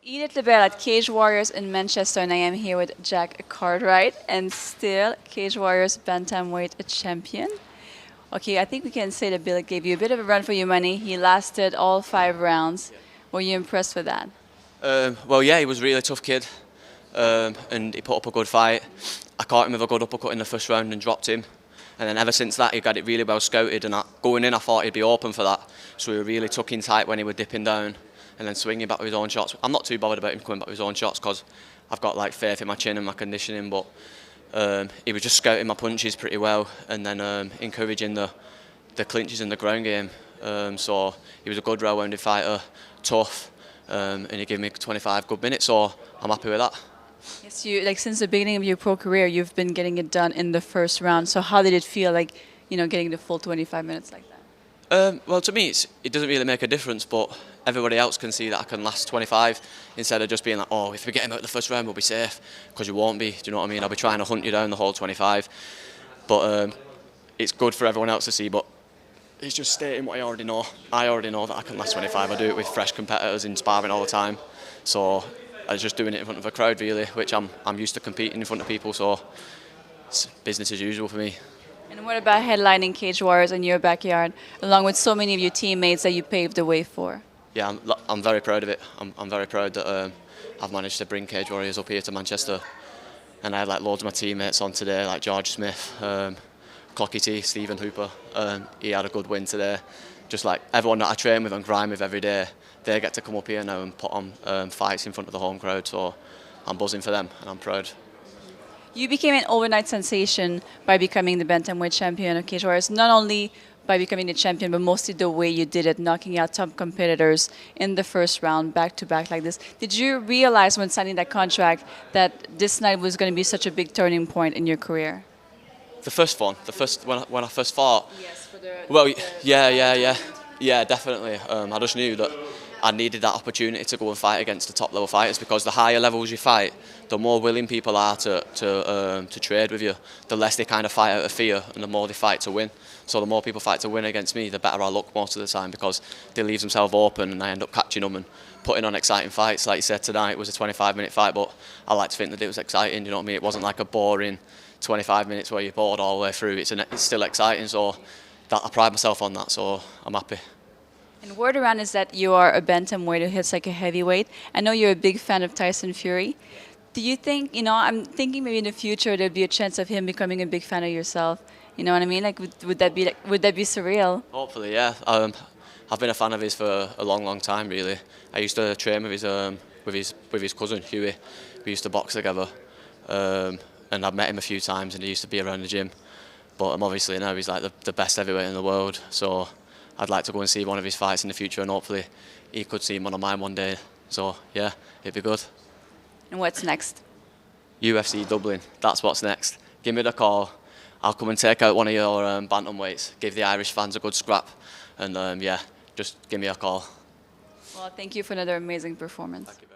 Edith Labelle at Cage Warriors in Manchester, and I am here with Jack Cartwright, and still Cage Warriors Bantamweight Champion. Okay, I think we can say that Bill gave you a bit of a run for your money. He lasted all 5 rounds. Were you impressed with that? Well, yeah, he was a really tough kid, and he put up a good fight. I caught him with a good uppercut in the first round and dropped him. And then ever since that, he got it really well scouted. And going in, I thought he'd be open for that. So we were really tucked in tight when he was dipping down and then swinging back with his own shots. I'm not too bothered about him coming back with his own shots because I've got like faith in my chin and my conditioning. But he was just scouting my punches pretty well and then encouraging the clinches in the ground game. So he was a good, well-rounded fighter, tough, and he gave me 25 good minutes. So I'm happy with that. Yes, since the beginning of your pro career, you've been getting it done in the first round. So how did it feel getting the full 25 minutes like that? Well, to me, it doesn't really make a difference, but everybody else can see that I can last 25 instead of just being like, oh, if we get him out the first round, we'll be safe, because you won't be. Do you know what I mean? I'll be trying to hunt you down the whole 25. But it's good for everyone else to see, but it's just stating what I already know. I already know that I can last 25. I do it with fresh competitors in sparring all the time. So I was just doing it in front of a crowd, really, which I'm used to competing in front of people, so it's business as usual for me. And what about headlining Cage Warriors in your backyard, along with so many of your teammates that you paved the way for? Yeah, I'm very proud of it. I'm very proud that I've managed to bring Cage Warriors up here to Manchester, and I had like loads of my teammates on today, like George Smith, Clocky T, Stephen Hooper. He had a good win today. Just like everyone that I train with and grind with every day, they get to come up here now and put on fights in front of the home crowd. So I'm buzzing for them and I'm proud. You became an overnight sensation by becoming the Bantamweight Champion of Cage Warriors, not only by becoming the champion, but mostly the way you did it, knocking out top competitors in the first round, back-to-back like this. Did you realize when signing that contract that this night was going to be such a big turning point in your career? The first one, when I first fought. Yes, Yeah, definitely. I just knew that I needed that opportunity to go and fight against the top level fighters, because the higher levels you fight, the more willing people are to trade with you, the less they kind of fight out of fear, and the more they fight to win. So the more people fight to win against me, the better I look most of the time, because they leave themselves open and I end up catching them and putting on exciting fights. Like you said, tonight it was a 25-minute fight, but I like to think that it was exciting. You know what I mean? It wasn't like a boring 25 minutes where you're bored all the way through. It's still exciting, so I pride myself on that, so I'm happy. And word around is that you are a bantamweight who hits like a heavyweight. I know you're a big fan of Tyson Fury. Do you think, I'm thinking maybe in the future there'd be a chance of him becoming a big fan of yourself. You know what I mean? Like, would that be surreal? Hopefully, yeah. I've been a fan of his for a long, long time, really. I used to train with his cousin Huey. We used to box together, and I've met him a few times, and he used to be around the gym. But obviously now he's like the best heavyweight in the world. So I'd like to go and see one of his fights in the future, and hopefully he could see one of mine one day. So yeah, it'd be good. And what's next? UFC Dublin. That's what's next. Give me the call. I'll come and take out one of your bantamweights. Give the Irish fans a good scrap, and yeah, just give me a call. Well, thank you for another amazing performance. Thank you.